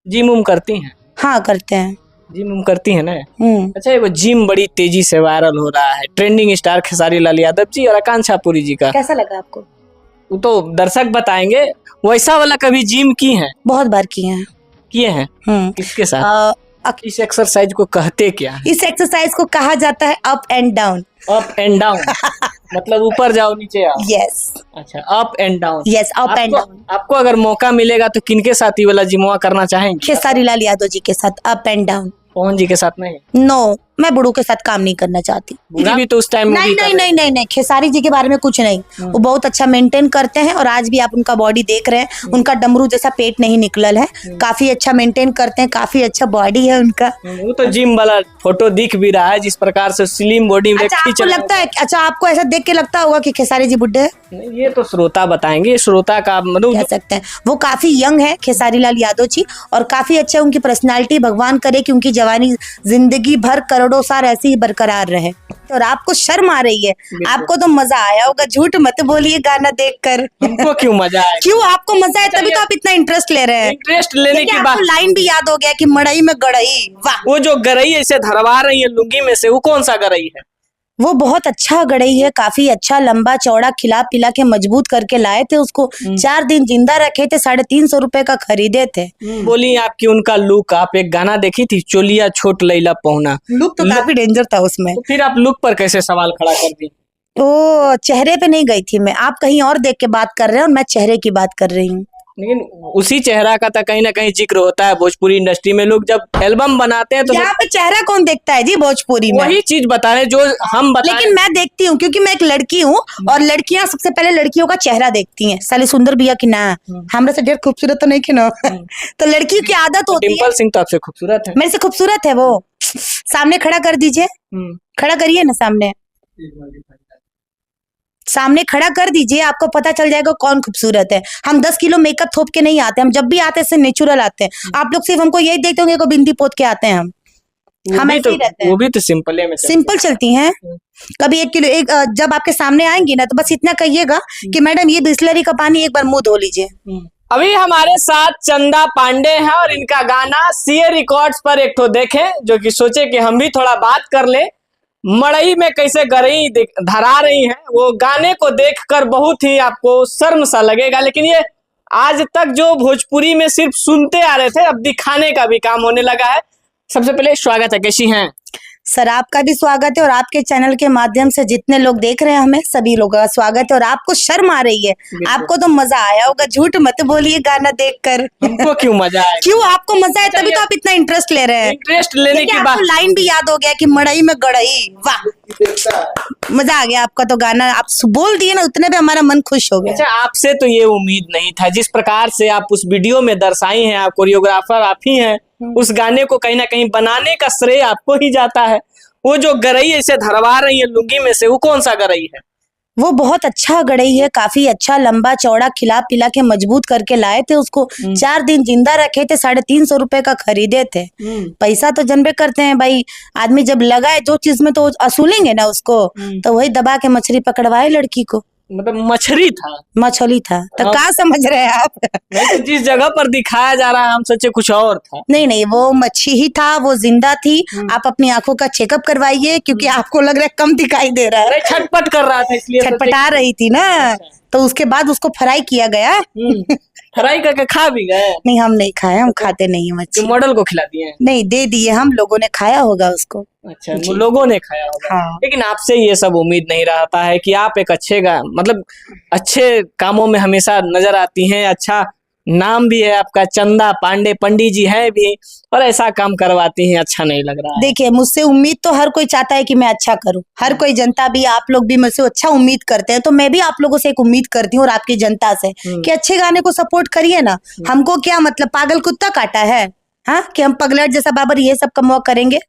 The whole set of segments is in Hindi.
जिम उम करती हैं? हाँ करते हैं। जिम उम करती है ना? अच्छा, ये वो जिम बड़ी तेजी से वायरल हो रहा है, ट्रेंडिंग स्टार खेसारी लाल यादव जी और आकांक्षा पुरी जी का। कैसा लगा आपको? वो तो दर्शक बताएंगे। वैसा वाला कभी जिम की हैं? बहुत बार किए हैं। किए हैं? किसके साथ? इस एक्सरसाइज को कहते क्या है? इस एक्सरसाइज को कहा जाता है up and down. Up and down मतलब ऊपर जाओ नीचे आओ। यस। अच्छा, up and down. Yes, up and down. आपको अगर मौका मिलेगा तो किनके साथ ये वाला जिमवा करना चाहेंगे? खेसारी लाल यादव जी के साथ अप एंड डाउन। पवन जी के साथ नहीं? नो, मैं बुढ़ू के साथ काम नहीं करना चाहती। बुढ़ा भी तो उस टाइम नहीं नहीं नहीं नहीं नहीं, खेसारी जी के बारे में कुछ नहीं। वो बहुत अच्छा मेंटेन करते हैं और आज भी आप उनका बॉडी देख रहे हैं, उनका डमरू जैसा पेट नहीं निकलल है। काफी अच्छा मेंटेन करते हैं, काफी अच्छा बॉडी है उनका। वो तो जिम वाला फोटो दिख भी रहा है, जिस प्रकार से स्लिम बॉडी में। अच्छा, आपको लगता है, अच्छा आपको ऐसा देख के लगता होगा कि खेसारी जी बुड्ढे हैं? ये तो श्रोता बताएंगे, श्रोता का मतलब कह सकते हैं। वो काफी यंग है खेसारी लाल यादव जी, और काफी अच्छा उनकी पर्सनालिटी। भगवान करे कि उनकी जवानी जिंदगी भर करोड़ों साल ऐसे ही बरकरार रहे। और आपको शर्म आ रही है? आपको तो मजा आया होगा, झूठ मत बोलिए गाना देखकर। हमको क्यों मजा आया? क्यों आपको मजा है? तभी तो आप इतना इंटरेस्ट ले रहे हैं। इंटरेस्ट लेने की बात। लाइन भी याद हो गया कि मड़ई में गड़ई। वाह, वो जो गरई ऐसे धरवा रही है लुंगी में से, वो कौन सा गरई है? वो बहुत अच्छा गड़ई है, काफी अच्छा लंबा चौड़ा खिला पिला के मजबूत करके लाए थे उसको। 4 दिन जिंदा रखे थे, 350 रुपए का खरीदे थे। बोली आपकी उनका लुक, आप एक गाना देखी थी, चोलिया छोट लैला पहुना। लुक तो काफी डेंजर था उसमें। तो फिर आप लुक पर कैसे सवाल खड़ा कर दी? तो चेहरे पे नहीं गई थी मैं, आप कहीं और देख के बात कर रहे हैं और मैं चेहरे की बात कर रही हूँ। लेकिन उसी चेहरा का तो कहीं ना कहीं जिक्र होता है भोजपुरी इंडस्ट्री में। लोग जब एल्बम बनाते हैं तो यहाँ पे चेहरा कौन देखता है जी भोजपुरी में? वही चीज बता रहे जो हम बता। लेकिन मैं देखती हूँ क्योंकि मैं एक लड़की हूँ, और लड़कियां सबसे पहले लड़कियों का चेहरा देखती हैं। साली सुंदर बिया की ना, हमरा से ढेर खूबसूरत तो नहीं की ना। तो लड़कियों की आदत होती है। डिम्पल सिंह तो आपसे खूबसूरत है। मेरे से खूबसूरत है वो। सामने खड़ा कर दीजिए, खड़ा करिए ना, सामने खड़ा कर दीजिए, आपको पता चल जाएगा कौन खूबसूरत है। हम 10 किलो मेकअप थोप के नहीं आते, हम जब भी आते हैं नेचुरल आते हैं। आप लोग सिर्फ हमको यही देखते होंगे को बिंदी पोत के आते हैं हम ऐसे ही रहते हैं। वो भी तो सिंपल है, सिंपल चलती हैं। कभी 1 किलो जब आपके सामने आएंगी ना तो बस इतना कहिएगा कि मैडम ये बिस्लरी का पानी एक बार मुंह धो लीजिए। अभी हमारे साथ चंदा पांडे हैं और इनका गाना सीए रिकॉर्ड्स पर एक तो देखें, जो कि सोचे कि हम भी थोड़ा बात कर ले। मड़ई में कैसे गरई धरा रही हैं, वो गाने को देखकर बहुत ही आपको शर्म सा लगेगा। लेकिन ये आज तक जो भोजपुरी में सिर्फ सुनते आ रहे थे, अब दिखाने का भी काम होने लगा है। सबसे पहले स्वागत है, कैसी हैं? सर आपका भी स्वागत है, और आपके चैनल के माध्यम से जितने लोग देख रहे हैं हमें सभी लोगों का स्वागत है। और आपको शर्म आ रही है? आपको तो मजा आया होगा, झूठ मत बोलिए गाना देखकर। हमको क्यों मजा आया? क्यों आपको मजा है? तभी तो आप इतना इंटरेस्ट ले रहे हैं। इंटरेस्ट लेने की बात। लाइन भी याद हो गया कि मड़ई में गड़ई। वाह, मजा आ गया। आपका तो गाना आप बोल दिए ना, उतने पे हमारा मन खुश हो गया। अच्छा, आपसे तो ये उम्मीद नहीं था, जिस प्रकार से आप उस वीडियो में दर्शाई हैं, आप कोरियोग्राफर आप ही हैं। उस गाने को कहीं ना कहीं बनाने का श्रेय आपको ही जाता है। वो जो गरई ऐसे धरवा रही है लुंगी में से, वो कौन सा गरई है? वो बहुत अच्छा गड़ई है, काफी अच्छा लंबा चौड़ा खिला पिला के मजबूत करके लाए थे उसको। 4 दिन जिंदा रखे थे, 350 रुपए का खरीदे थे। पैसा तो जनबे करते हैं भाई, आदमी जब लगाए जो चीज में तो असूलेंगे ना उसको। तो वही दबा के मछली पकड़वाए लड़की को। मतलब मछली था? मछली था तो क्या समझ रहे हैं आप? नहीं तो जिस जगह पर दिखाया जा रहा है हम सोचे कुछ और था। नहीं नहीं, वो मच्छी ही था, वो जिंदा थी। आप अपनी आंखों का चेकअप करवाइए, क्योंकि आपको लग रहा है कम दिखाई दे रहा है। छटपट कर रहा था इसलिए छटपटा रही थी ना। तो उसके बाद उसको फ्राई किया गया। फ्राई करके खा भी गए? नहीं, हम नहीं खाए, हम खाते नहीं है मच्छी। मॉडल को खिला दिए? नहीं, दे दिए, हम लोगों ने खाया होगा उसको। अच्छा, लोगों ने खाया होगा। हाँ। लेकिन आपसे ये सब उम्मीद नहीं रहता है कि आप एक मतलब अच्छे कामों में हमेशा नजर आती हैं। अच्छा नाम भी है आपका, चंदा पांडे, पंडित जी है भी, और ऐसा काम करवाती हैं, अच्छा नहीं लग रहा है। देखिए, मुझसे उम्मीद तो हर कोई चाहता है कि मैं अच्छा करूं। हर कोई, जनता भी, आप लोग भी मुझसे अच्छा उम्मीद करते हैं। तो मैं भी आप लोगों से एक उम्मीद करती हूँ और आपकी जनता से कि अच्छे गाने को सपोर्ट करिए ना। हमको क्या मतलब, पागल कुत्ता काटा है हाँ कि हम पगलट जैसा बाबर ये सब कमवा करेंगे?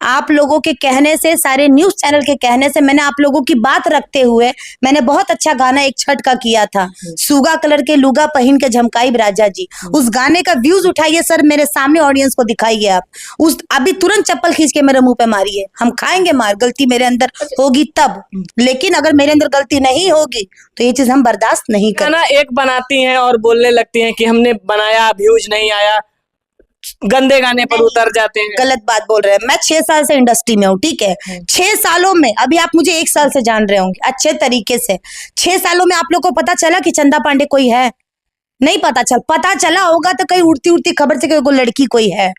आप लोगों के कहने से, सारे न्यूज चैनल के कहने से, मैंने आप लोगों की बात रखते हुए मैंने बहुत अच्छा गाना एक छठ का किया था, सूगा कलर के लुगा पहन के झमकाई राजा जी। उस गाने का व्यूज उठाइए सर, मेरे सामने ऑडियंस को दिखाइए आप। उस अभी तुरंत चप्पल खींच के मेरे मुंह पे मारिए, हम खाएंगे मार। गलती मेरे अंदर होगी तब, लेकिन अगर मेरे अंदर गलती नहीं होगी तो ये चीज हम बर्दाश्त नहीं करें। एक बनाती हैं और बोलने लगती हैं कि हमने बनाया, व्यूज नहीं आया। गंदे गाने पर उतर जाते हैं। गलत बात बोल रहे हैं। मैं 6 साल से इंडस्ट्री में हूँ, ठीक है। 6 सालों में, अभी आप मुझे 1 साल से जान रहे होंगे अच्छे तरीके से, 6 सालों में आप लोग को पता चला कि चंदा पांडे कोई है? नहीं पता चला होगा तो कहीं उड़ती उड़ती खबर से कोई लड़की कोई है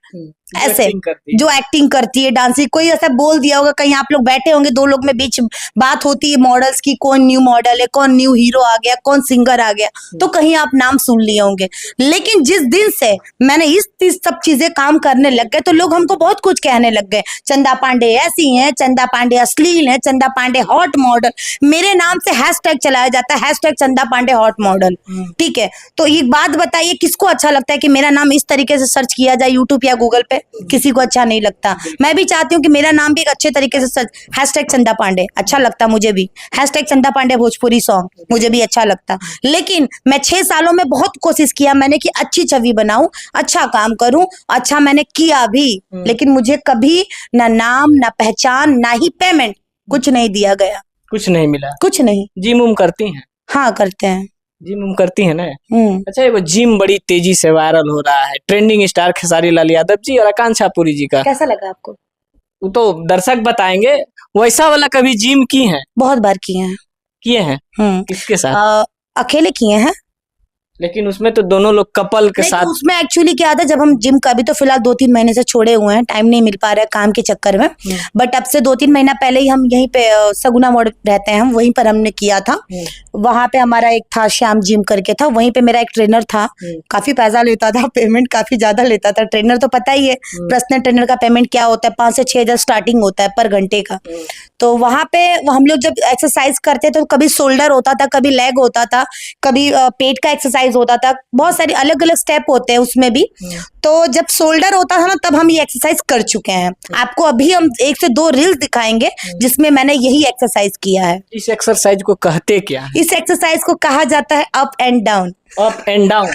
ऐसे जो एक्टिंग करती है, डांसिंग, कोई ऐसा बोल दिया होगा, कहीं आप लोग बैठे होंगे, 2 लोग में बीच बात होती है मॉडल्स की, कौन न्यू मॉडल है, कौन न्यू हीरो आ गया, कौन सिंगर आ गया, तो कहीं आप नाम सुन लिए होंगे। लेकिन जिस दिन से मैंने इस सब चीजें काम करने लग गए तो लोग हमको बहुत कुछ कहने लग गए, चंदा पांडे ऐसी हैं, चंदा पांडे अश्लील है, चंदा पांडे हॉट मॉडल। मेरे नाम से हैशटैग चलाया जाता है, हैशटैग चंदा पांडे हॉट मॉडल, ठीक है। तो एक बात बताइए, किसको अच्छा लगता है कि मेरा नाम इस तरीके से सर्च किया जाए यूट्यूब या गूगल पे? किसी को अच्छा नहीं लगता। मैं भी चाहती हूँ कि मेरा नाम भी एक अच्छे तरीके से सर्च, हैशटैग चंदा पांडे, अच्छा लगता मुझे भी, हैशटैग चंदा पांडे भोजपुरी सॉन्ग मुझे भी अच्छा लगता। लेकिन मैं 6 सालों में बहुत कोशिश किया मैंने कि अच्छी छवि बनाऊं, अच्छा काम करूं, अच्छा मैंने किया भी, लेकिन मुझे कभी ना नाम, ना पहचान, ना ही पेमेंट, कुछ नहीं दिया गया, कुछ नहीं मिला, कुछ नहीं। जिम उम करती हैं? हाँ करते हैं। जिम उम करती है ना? अच्छा, वो जिम बड़ी तेजी से वायरल हो रहा है, ट्रेंडिंग स्टार खेसारी लाल यादव जी और आकांक्षा पुरी जी का, कैसा लगा आपको? वो तो दर्शक बताएंगे। वैसा वाला कभी जिम की है? बहुत बार किए हैं। किसके साथ? अकेले किए हैं, लेकिन उसमें तो दोनों लोग कपल के साथ। उसमें एक्चुअली क्या था, जब हम जिम का भी तो फिलहाल 2-3 महीने से छोड़े हुए हैं, टाइम नहीं मिल पा रहा है काम के चक्कर में, बट अब से 2-3 महीना पहले ही हम यहीं पे सगुना मोड़ रहते हैं, हम वहीं पर हमने किया था। वहां पे हमारा एक था श्याम जिम करके था, वहीं पे मेरा एक ट्रेनर था, काफी पैसा लेता था, पेमेंट काफी ज्यादा लेता था। ट्रेनर तो पता ही है पर्सनल ट्रेनर का पेमेंट क्या होता है, 5 से 6 हज़ार स्टार्टिंग होता है पर घंटे का। तो वहां पे हम लोग जब एक्सरसाइज करते तो कभी शोल्डर होता था, कभी लेग होता था, कभी पेट का एक्सरसाइज होता था, बहुत सारी अलग अलग स्टेप होते हैं उसमें भी। तो जब शोल्डर होता था ना, तब हम ये एक्सरसाइज कर चुके हैं। आपको अभी हम 1 से 2 रील्स दिखाएंगे जिसमें मैंने यही एक्सरसाइज किया है। इस एक्सरसाइज को कहते क्या है? इस एक्सरसाइज को कहा जाता है up and down. Up and down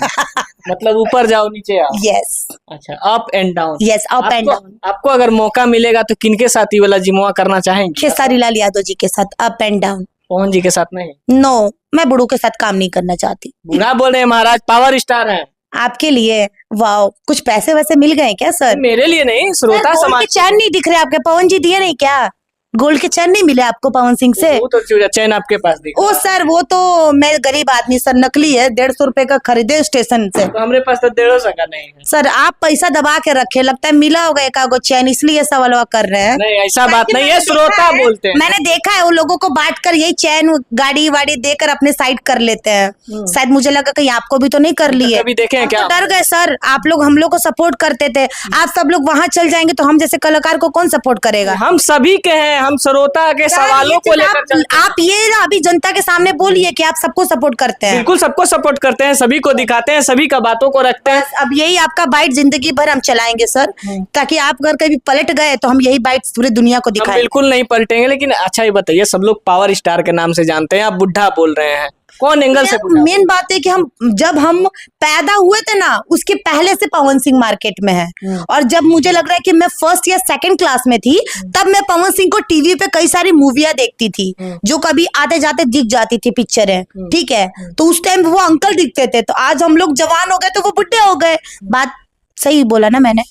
मतलब ऊपर जाओ नीचे आओ? यस। अच्छा, up and down. Yes, up and down. आपको अगर मौका मिलेगा तो किनके साथ ये वाला जिमवा करना चाहेंगे? खेसारी लाल यादव जी के साथ अप एंड डाउन। पवन जी के साथ नहीं? नो, मैं बूढ़ों के साथ काम नहीं करना चाहती। बूढ़ा बोल रहे हैं महाराज, पावर स्टार है आपके लिए। वाओ, कुछ पैसे वैसे मिल गए क्या सर? मेरे लिए नहीं, श्रोता समाज। चैन नहीं दिख रहे आपके, पवन जी दिए नहीं क्या? गोल्ड के चैन नहीं मिले आपको पवन सिंह से? वो तो चैन आपके पास दिखा। ओ सर, वो तो मैं गरीब आदमी सर, नकली है, 150 रुपए का खरीदे स्टेशन से। तो हमारे पास तो 150 का नहीं है सर। आप पैसा दबा के रखे, लगता है मिला होगा एक आगो चैन, इसलिए सवाल कर रहे हैं। नहीं, ऐसा बात नहीं है, श्रोता बोलते हैं। मैंने देखा है वो लोगों को बांट कर यही चैन गाड़ी वाड़ी देकर अपने साइड कर लेते हैं। शायद मुझे लगा कहीं आपको भी तो नहीं कर लिए? कभी देखे हैं क्या? डर गए सर, आप लोग हम लोग को सपोर्ट करते थे, आप सब लोग वहां चल जाएंगे तो हम जैसे कलाकार को कौन सपोर्ट करेगा? हम सभी के हैं, हम श्रोता के सवालों को लेकर आप ये ना अभी जनता के सामने बोलिए कि आप सबको सपोर्ट करते हैं। बिल्कुल सबको सपोर्ट करते हैं, सभी को दिखाते हैं, सभी का बातों को रखते हैं। अब यही आपका बाइट जिंदगी भर हम चलाएंगे सर, ताकि आप अगर कभी पलट गए तो हम यही बाइट पूरी दुनिया को दिखाएं। बिल्कुल नहीं पलटेंगे। लेकिन अच्छा ये बताइए, सब लोग पावर स्टार के नाम से जानते हैं, आप बुढ़ा बोल रहे हैं, कौन एंगल से? मेन बात है कि जब हम पैदा हुए थे ना, उसके पहले से पवन सिंह मार्केट में है। और जब मुझे लग रहा है कि मैं 1st या 2nd क्लास में थी, तब मैं पवन सिंह को टीवी पे कई सारी मूवियां देखती थी, जो कभी आते जाते दिख जाती थी पिक्चरें, ठीक है। तो उस टाइम वो अंकल दिखते थे, तो आज हम लोग जवान हो गए तो वो बुढ़े हो गए। बात सही बोला ना मैंने?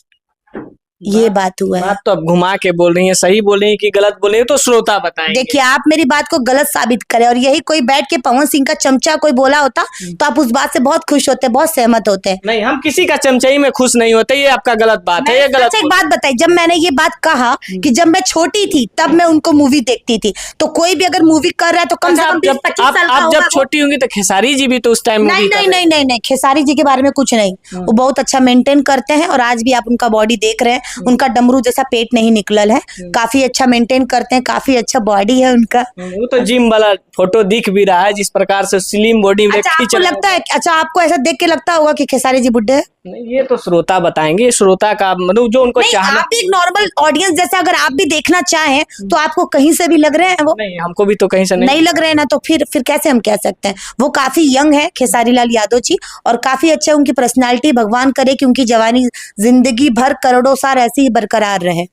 ये बात हुआ है। बात तो अब घुमा के बोल रही है, सही बोल रही है कि गलत बोल रही है, तो श्रोता बताएंगे। देखिए, आप मेरी बात को गलत साबित करें और यही कोई बैठ के पवन सिंह का चमचा कोई बोला होता तो आप उस बात से बहुत खुश होते, बहुत सहमत होते। नहीं, हम किसी का चमचाई में खुश नहीं होते, ये आपका गलत बात है, ये गलत। एक बात बताइए, जब मैंने ये बात कहा कि जब मैं छोटी थी तब मैं उनको मूवी देखती थी, तो कोई भी अगर मूवी कर रहा है तो कम से कम 20-25 साल का आप जब छोटी होंगी तो खेसारी जी भी तो उस टाइम नहीं नहीं नहीं नहीं नहीं, खेसारी जी के बारे में कुछ नहीं, वो बहुत अच्छा मेंटेन करते हैं और आज भी आप उनका बॉडी देख रहे हैं, उनका डमरू जैसा पेट नहीं निकलल है, काफी अच्छा मेंटेन करते हैं, काफी अच्छा बॉडी है उनका। वो तो जिम वाला फोटो दिख भी रहा है, जिस प्रकार से स्लिम बॉडी में। अच्छा, आपको लगता है, अच्छा आपको ऐसा देख के लगता होगा कि खेसारी जी बुड्ढे हैं? नहीं, ये तो श्रोता बताएंगे, श्रोता का मतलब जो उनको चाहना। आप एक नॉर्मल ऑडियंस जैसा अगर आप भी देखना चाहें तो आपको कहीं से भी लग रहे हैं वो? नहीं, हमको भी तो कहीं से नहीं लग रहे हैं ना, तो फिर कैसे हम कह सकते हैं? वो काफी यंग है खेसारी लाल यादव जी, और काफी अच्छा उनकी पर्सनालिटी, भगवान करे कि उनकी जवानी जिंदगी भर करोड़ों साल ऐसे ही बरकरार रहे।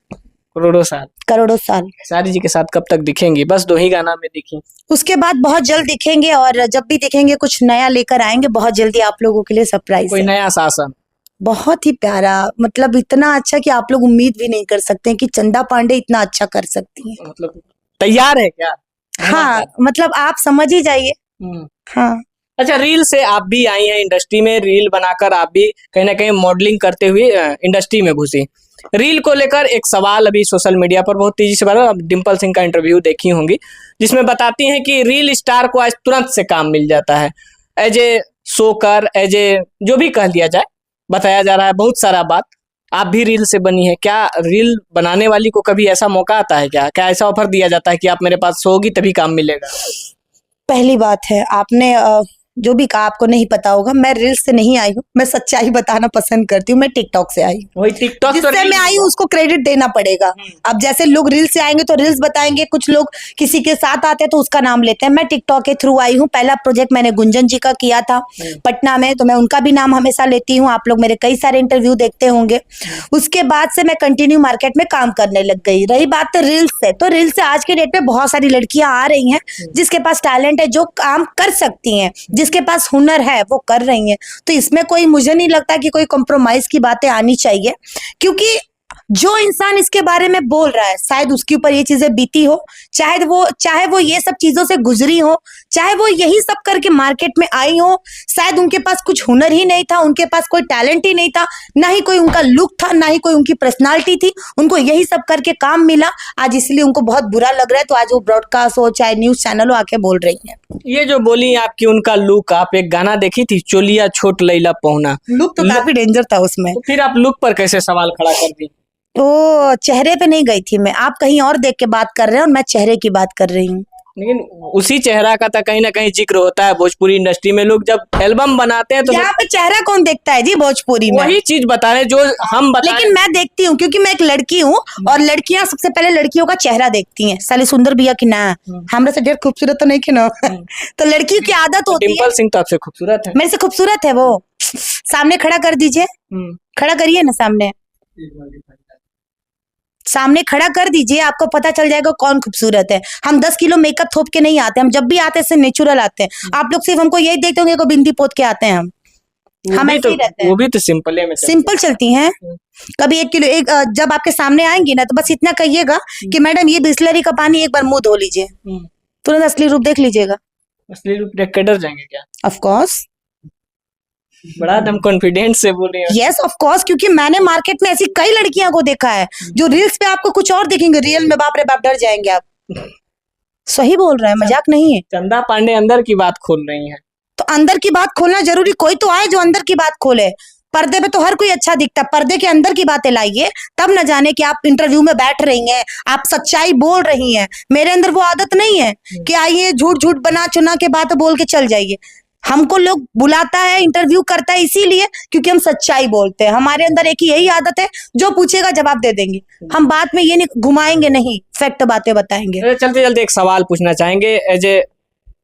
करोड़ों साल खेसारी जी के साथ कब तक दिखेंगी? बस 2 ही गाना में दिखी, उसके बाद बहुत जल्द दिखेंगे, और जब भी दिखेंगे कुछ नया लेकर आएंगे, बहुत जल्दी आप लोगों के लिए सरप्राइज। कोई नया शासन? बहुत ही प्यारा, मतलब इतना अच्छा कि आप लोग उम्मीद भी नहीं कर सकते हैं कि चंदा पांडे इतना अच्छा कर सकती हैं। मतलब तैयार है क्या? हाँ, मतलब आप समझ ही जाइए। हम्म। हाँ, अच्छा, रील से आप भी आई हैं इंडस्ट्री में, रील बनाकर आप भी कहीं ना कहीं मॉडलिंग करते हुए इंडस्ट्री में घुसी। रील को लेकर एक सवाल अभी सोशल मीडिया पर बहुत तेजी से बढ़ रहा है। आप डिम्पल सिंह का इंटरव्यू देखी होंगी, जिसमें बताती हैं कि रील स्टार को आज तुरंत से काम मिल जाता है। As a shocker, as a जो भी कह लिया जाए, बताया जा रहा है बहुत सारा बात। आप भी रील से बनी है, क्या रील बनाने वाली को कभी ऐसा मौका आता है क्या? क्या ऐसा ऑफर दिया जाता है कि आप मेरे पास होगी तभी काम मिलेगा? पहली बात है, आपने जो भी कहा आपको नहीं पता होगा, मैं रील्स से नहीं आई हूँ, मैं सच्चाई बताना पसंद करती हूँ। मैं टिकटॉक से आई हूँ। वही टिकटॉक तो जिससे मैं आई हूँ उसको क्रेडिट देना पड़ेगा। अब जैसे लोग रील्स से आएंगे तो रील्स बताएंगे, कुछ लोग किसी के साथ आते हैं तो उसका नाम लेते हैं। मैं टिकटॉक के थ्रू आई हूँ। पहला प्रोजेक्ट मैंने गुंजन जी का किया था पटना में, तो मैं उनका भी नाम हमेशा लेती हूँ। आप लोग मेरे कई सारे इंटरव्यू देखते होंगे। उसके बाद से मैं कंटिन्यू मार्केट में काम करने लग गई। रही बात तो रील्स से, तो रील्स से आज के डेट में बहुत सारी लड़कियां आ रही हैं जिसके पास टैलेंट है, जो काम कर सकती हैं, जिसके पास हुनर है, वो कर रही हैं। तो इसमें कोई, मुझे नहीं लगता कि कोई कॉम्प्रोमाइज की बातें आनी चाहिए, क्योंकि जो इंसान इसके बारे में बोल रहा है शायद उसके ऊपर ये चीजें बीती हो, चाहे वो ये सब चीजों से गुजरी हो, चाहे वो यही सब करके मार्केट में आई हो। शायद उनके पास कुछ हुनर ही नहीं था, उनके पास कोई टैलेंट ही नहीं था, ना ही कोई उनका लुक था, ना ही कोई उनकी पर्सनालिटी थी। उनको यही सब करके काम मिला आज, इसलिए उनको बहुत बुरा लग रहा है। तो आज वो ब्रॉडकास्ट हो चाहे न्यूज चैनल हो आके बोल रही है। ये जो बोली आपकी उनका लुक, आप एक गाना देखी थी, चोलिया छोट लैला पहुना, लुक तो काफी डेंजर था उसमें। तो फिर आप लुक पर कैसे सवाल खड़ा कर दी? तो चेहरे पे नहीं गई थी मैं, आप कहीं और देख के बात कर रहे हैं और मैं चेहरे की बात कर रही हूँ। लेकिन उसी चेहरा का तो कहीं ना कहीं जिक्र होता है भोजपुरी इंडस्ट्री में। लोग जब एल्बम बनाते हैं तो यहाँ पे चेहरा कौन देखता है जी भोजपुरी में? वही चीज बता रहे हैं जो हम बता लेकिन मैं देखती हूँ, क्योंकि मैं एक लड़की हूँ और लड़कियां सबसे पहले लड़कियों का चेहरा देखती हैं। साली सुंदर बिया की ना, हमरा से ढेर खूबसूरत तो नहीं की ना। तो लड़कियों की आदत होती है। डिम्पल सिंह तो आपसे खूबसूरत है। मेरे से खूबसूरत है वो। सामने खड़ा कर दीजिए, खड़ा करिए ना, सामने खड़ा कर दीजिए, आपको पता चल जाएगा कौन खूबसूरत है। हम 10 किलो मेकअप थोप के नहीं आते, हम जब भी आते हैं नेचुरल आते हैं। आप लोग सिर्फ हमको यही देखते होंगे को बिंदी पोत के आते हैं हम ऐसे ही रहते हैं। वो भी तो सिंपल है, सिंपल चलती हैं। कभी 1 किलो जब आपके सामने आएंगी ना तो बस इतना कहिएगा कि मैडम ये बिस्लरी का पानी एक बार मुंह धो लीजिए, तुरंत असली रूप देख लीजिएगा। असली रूप देख के डर जाएंगे क्या? ऑफ कोर्स, बड़ा दम कॉन्फिडेंस से बोल रही है। यस ऑफ कोर्स, क्योंकि मैंने मार्केट में ऐसी कई लड़कियों को देखा है जो रील्स पे आपको कुछ और दिखेंगे, रियल में बाप रे बाप डर जाएंगे आप। सही बोल रहे हैं, मजाक नहीं है। चंदा पांडे अंदर की बात खोल रही है, तो अंदर की बात खोलना जरूरी, कोई तो आए जो अंदर की बात खोले। पर्दे पे तो हर कोई अच्छा दिखता है, पर्दे के अंदर की बातें लाइए, तब न जाने कि आप इंटरव्यू में बैठ रही हैं, आप सच्चाई बोल रही हैं। मेरे अंदर वो आदत नहीं है कि आइए झूठ झूठ बना चुना के बात बोल के चल जाइए। हमको लोग बुलाता है, इंटरव्यू करता है इसीलिए क्योंकि हम सच्चाई बोलते हैं। हमारे अंदर एक ही यही आदत है, जो पूछेगा जवाब दे देंगे हम, बात में ये नहीं घुमाएंगे, नहीं फैक्ट बातें बताएंगे। चलते चलते एक सवाल पूछना चाहेंगे। As a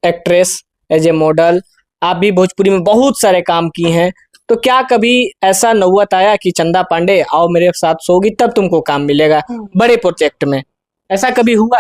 actress, as a model, आप भी भोजपुरी में बहुत सारे काम की हैं, तो क्या कभी ऐसा नौबत आया कि चंदा पांडे आओ मेरे साथ सोगी तब तुमको काम मिलेगा बड़े प्रोजेक्ट में? ऐसा कभी हुआ?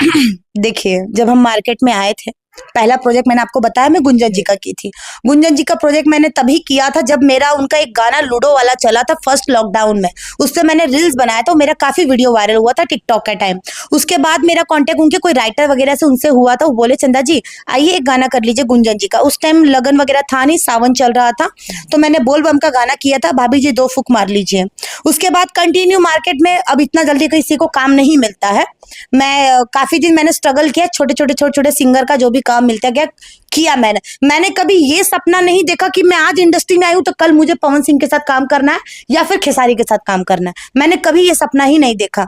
देखिए, जब हम मार्केट में आए थे, पहला प्रोजेक्ट मैंने आपको बताया मैं गुंजन जी का की थी। गुंजन जी का प्रोजेक्ट मैंने तभी किया था जब मेरा उनका एक गाना लूडो वाला चला था फर्स्ट लॉकडाउन में। उससे मैंने रील्स बनाया था, मेरा काफी वीडियो वायरल हुआ था टिकटॉक के टाइम। उसके बाद मेरा कांटेक्ट उनके कोई राइटर वगैरह से उनसे हुआ था। वो बोले चंदा जी आइए एक गाना कर लीजिए गुंजन जी का। उस टाइम लगन वगैरह था नहीं, सावन चल रहा था, तो मैंने बोल बम का गाना किया था, भाभी जी 2 फूक मार लीजिए। उसके बाद कंटिन्यू मार्केट में अब इतना जल्दी किसी को काम नहीं मिलता है। मैं काफी दिन मैंने स्ट्रगल किया, छोटे छोटे सिंगर का जो भी काम मिलता गया किया मैंने कभी ये सपना नहीं देखा कि मैं आज इंडस्ट्री में आई हूं तो कल मुझे पवन सिंह के साथ काम करना है या फिर खेसारी के साथ काम करना है। मैंने कभी ये सपना ही नहीं देखा।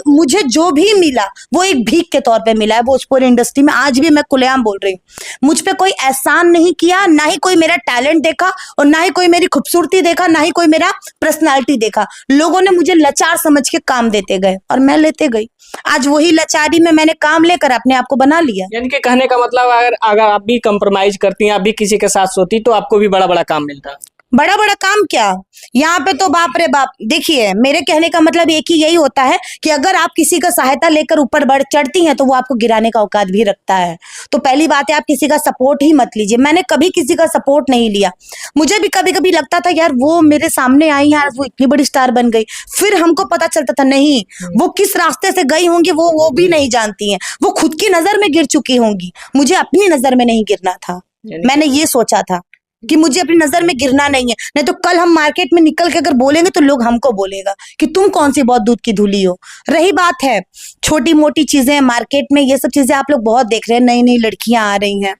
मुझे जो भी मिला वो एक भीख के तौर पे मिला है भोजपुरी इंडस्ट्री में। आज भी मैं खुलेआम बोल रही हूँ, मुझ पे कोई एहसान नहीं किया, ना ही कोई मेरा टैलेंट देखा और ना ही कोई मेरी खूबसूरती देखा, ना ही कोई मेरा पर्सनालिटी देखा। लोगों ने मुझे लाचार समझ के काम देते गए और मैं लेते गई। आज वही लाचारी में मैंने काम लेकर अपने आप को बना लिया। यानी कि कहने का मतलब अगर आप भी कंप्रोमाइज करती हैं, आप भी किसी के साथ सोती तो आपको भी बड़ा बड़ा काम मिलता? बड़ा बड़ा काम क्या, यहाँ पे तो बाप रे बाप। देखिए मेरे कहने का मतलब एक ही यही होता है कि अगर आप किसी का सहायता लेकर ऊपर बढ़ चढ़ती हैं तो वो आपको गिराने का औकात भी रखता है। तो पहली बात है, आप किसी का सपोर्ट ही मत लीजिए। मैंने कभी किसी का सपोर्ट नहीं लिया। मुझे भी कभी कभी लगता था यार वो मेरे सामने आई यार, वो इतनी बड़ी स्टार बन गई। फिर हमको पता चलता था नहीं, वो किस रास्ते से गई होंगी वो भी नहीं जानती हैं। वो खुद की नजर में गिर चुकी होंगी, मुझे अपनी नजर में नहीं गिरना था। मैंने ये सोचा था कि मुझे अपनी नजर में गिरना नहीं है, नहीं तो कल हम मार्केट में निकल के अगर बोलेंगे तो लोग हमको बोलेगा कि तुम कौन सी बहुत दूध की धूली हो। रही बात है छोटी मोटी चीजें मार्केट में, ये सब चीजें आप लोग बहुत देख रहे हैं, नई नई लड़कियां आ रही हैं,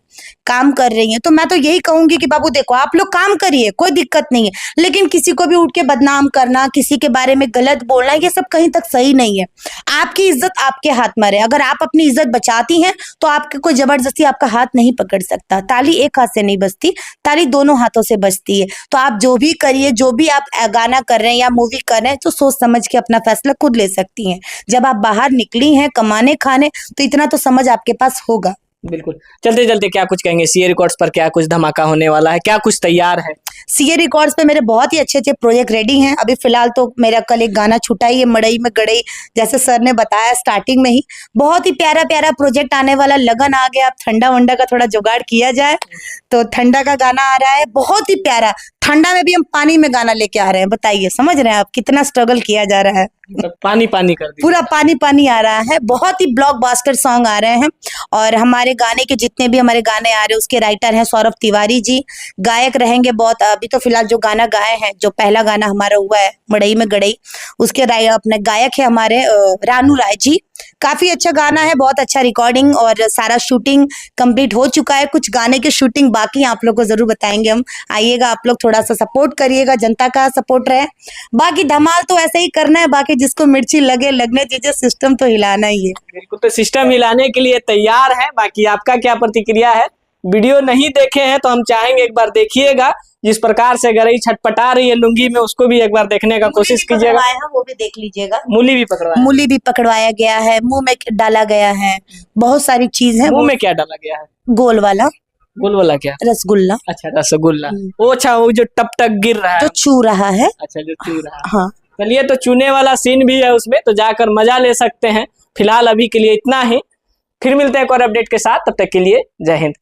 काम कर रही हैं, तो मैं तो यही कहूंगी कि बाबू देखो आप लोग काम करिए, कोई दिक्कत नहीं है, लेकिन किसी को भी उठ के बदनाम करना, किसी के बारे में गलत बोलना, ये सब कहीं तक सही नहीं है। आपकी इज्जत आपके हाथ में रहे। अगर आप अपनी इज्जत बचाती हैं तो आपके कोई जबरदस्ती आपका हाथ नहीं पकड़ सकता। ताली एक हाथ से नहीं बजती, ताली दोनों हाथों से बजती है। तो आप जो भी करिए, जो भी आप गाना कर रहे हैं या मूवी कर रहे हैं, तो सोच समझ के अपना फैसला खुद ले सकती हैं। जब आप बाहर निकली हैं कमाने खाने, तो इतना तो समझ आपके पास होगा। बिल्कुल। चलते चलते क्या कुछ कहेंगे, सीए रिकॉर्ड्स पर क्या कुछ धमाका होने वाला है, क्या कुछ तैयार है? सीए रिकॉर्ड्स पे मेरे बहुत ही अच्छे अच्छे प्रोजेक्ट रेडी हैं। अभी फिलहाल तो मेरा कल एक गाना छूटा ही है, मड़ई में गड़ई, जैसे सर ने बताया स्टार्टिंग में ही। बहुत ही प्यारा प्यारा प्रोजेक्ट आने वाला, लगन आ गया। अब ठंडा वंडा का थोड़ा जुगाड़ किया जाए, तो ठंडा का गाना आ रहा है, बहुत ही प्यारा। ठंडा में भी हम पानी में गाना लेके आ रहे हैं। बताइए, समझ रहे हैं आप कितना स्ट्रगल किया जा रहा है? पानी पानी कर दिया, पूरा पानी पानी आ रहा है। बहुत ही ब्लॉकबस्टर सॉन्ग आ रहे हैं। और हमारे गाने के जितने भी हमारे गाने आ रहे हैं उसके राइटर हैं सौरभ तिवारी जी। गायक रहेंगे बहुत। अभी तो फिलहाल जो गाना गाए हैं, जो पहला गाना हमारा हुआ है मड़ई में गड़ई, उसके अपने गायक है हमारे रानू राय जी। काफी अच्छा गाना है, बहुत अच्छा रिकॉर्डिंग और सारा शूटिंग कंप्लीट हो चुका है। कुछ गाने की शूटिंग बाकी आप लोग को जरूर बताएंगे हम। आइएगा, आप लोग थोड़ा सा सपोर्ट करिएगा, जनता का सपोर्ट रहे। बाकी धमाल तो ऐसे ही करना है, बाकी जिसको मिर्ची लगे लगने दीजिए, सिस्टम तो हिलाना ही है। बिल्कुल, तो सिस्टम हिलाने के लिए तैयार है। बाकी आपका क्या प्रतिक्रिया है? वीडियो नहीं देखे हैं तो हम चाहेंगे एक बार देखिएगा। जिस प्रकार से गरई छटपटा रही है लुंगी में, उसको भी एक बार देखने का कोशिश कीजिएगा। वो भी देख लीजिएगा। मूली भी पकड़वाया, मूली भी पकड़वाया गया है, मुंह में डाला गया है, बहुत सारी चीज है। मुंह में क्या डाला गया है? गोल वाला। गोल वाला क्या? रसगुल्ला। अच्छा, रसगुल्ला। वो अच्छा, वो जो टप टप गिर रहा है, जो छू रहा है। अच्छा, जो छू रहा है। हाँ, चलिए, तो चूने वाला सीन भी है उसमें, तो जाकर मजा ले सकते हैं। फिलहाल अभी के लिए इतना ही, फिर मिलते हैं एक और अपडेट के साथ। तब तक के लिए जय हिंद।